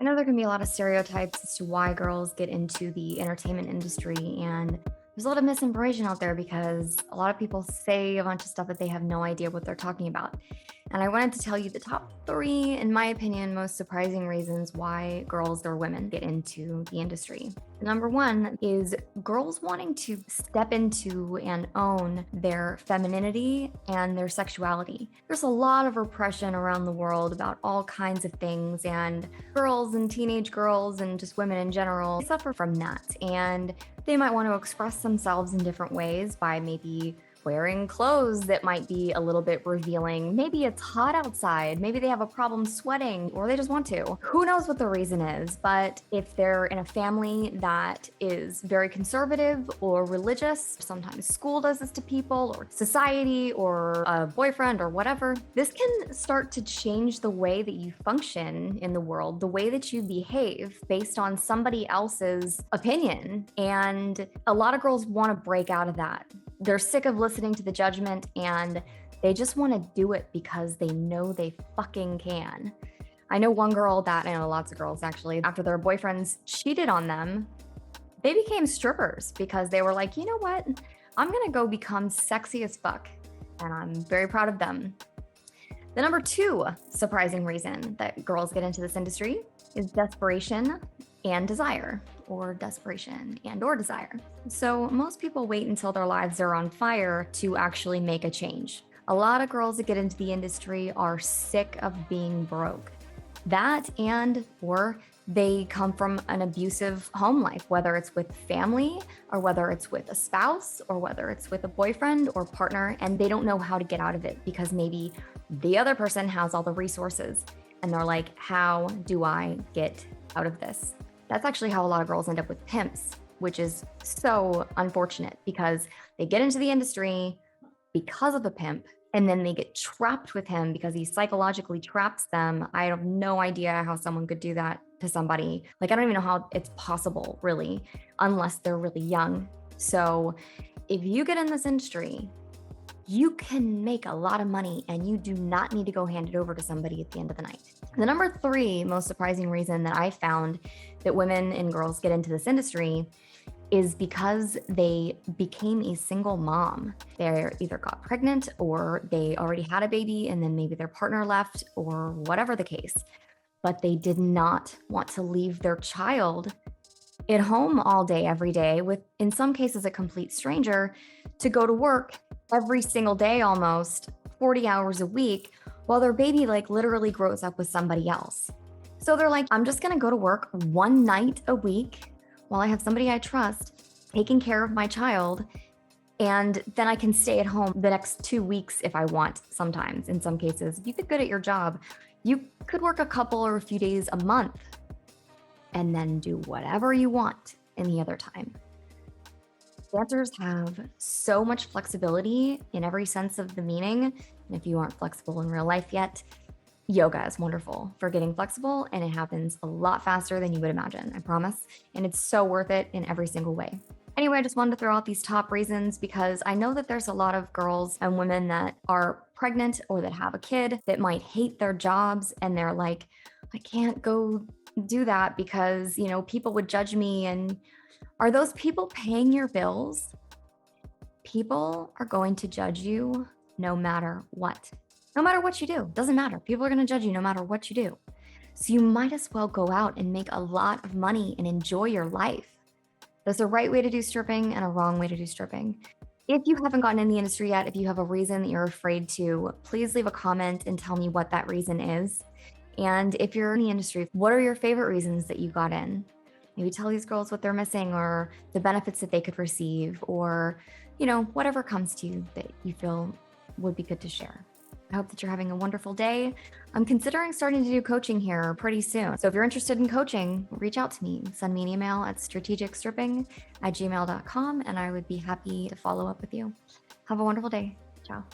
I know there can be a lot of stereotypes as to why girls get into the entertainment industry, and there's a lot of misinformation out there because a lot of people say a bunch of stuff that they have no idea what they're talking about. And I wanted to tell you the top three, in my opinion, most surprising reasons why girls or women get into the industry. Number one is girls wanting to step into and own their femininity and their sexuality. There's a lot of repression around the world about all kinds of things, and girls and teenage girls and just women in general suffer from that. And they might want to express themselves in different ways by maybe wearing clothes that might be a little bit revealing. Maybe it's hot outside. Maybe they have a problem sweating, or they just want to. Who knows what the reason is? But if they're in a family that is very conservative or religious, sometimes school does this to people, or society, or a boyfriend, or whatever, this can start to change the way that you function in the world, the way that you behave based on somebody else's opinion. And a lot of girls want to break out of that. They're sick of listening to the judgment, and they just want to do it because they know they fucking can. I know one girl that, I know lots of girls actually, after their boyfriends cheated on them, they became strippers because they were like, you know what? I'm going to go become sexy as fuck. And I'm very proud of them. The number two surprising reason that girls get into this industry is desperation and desire, or desperation and or desire. So most people wait until their lives are on fire to actually make a change. A lot of girls that get into the industry are sick of being broke. That and or they come from an abusive home life, whether it's with family or whether it's with a spouse or whether it's with a boyfriend or partner, and they don't know how to get out of it because maybe the other person has all the resources and they're like, how do I get out of this? That's actually how a lot of girls end up with pimps, which is so unfortunate because they get into the industry because of a pimp, and then they get trapped with him because he psychologically traps them. I have no idea how someone could do that to somebody. Like, I don't even know how it's possible, really, unless they're really young. So if you get in this industry, you can make a lot of money and you do not need to go hand it over to somebody at the end of the night. The number three most surprising reason that I found that women and girls get into this industry is because they became a single mom. They either got pregnant or they already had a baby and then maybe their partner left or whatever the case, but they did not want to leave their child at home all day, every day with, in some cases, a complete stranger to go to work every single day, almost 40 hours a week, while their baby like literally grows up with somebody else. So they're like, I'm just gonna go to work one night a week while I have somebody I trust taking care of my child. And then I can stay at home the next 2 weeks if I want. Sometimes, in some cases, if you get good at your job, you could work a couple or a few days a month and then do whatever you want in the other time. Dancers have so much flexibility in every sense of the meaning. And if you aren't flexible in real life yet, yoga is wonderful for getting flexible, and it happens a lot faster than you would imagine, I promise. And it's so worth it in every single way. Anyway, I just wanted to throw out these top reasons because I know that there's a lot of girls and women that are pregnant or that have a kid that might hate their jobs, and they're like, I can't go do that because, you know, people would judge me. And are those people paying your bills? People are going to judge you no matter what. No matter what you do, doesn't matter. People are going to judge you no matter what you do. So you might as well go out and make a lot of money and enjoy your life. There's a right way to do stripping and a wrong way to do stripping. If you haven't gotten in the industry yet, if you have a reason that you're afraid to, please leave a comment and tell me what that reason is. And if you're in the industry, what are your favorite reasons that you got in? Maybe tell these girls what they're missing or the benefits that they could receive, or, you know, whatever comes to you that you feel would be good to share. I hope that you're having a wonderful day. I'm considering starting to do coaching here pretty soon. So if you're interested in coaching, reach out to me. Send me an email at strategicstripping@gmail.com, and I would be happy to follow up with you. Have a wonderful day. Ciao.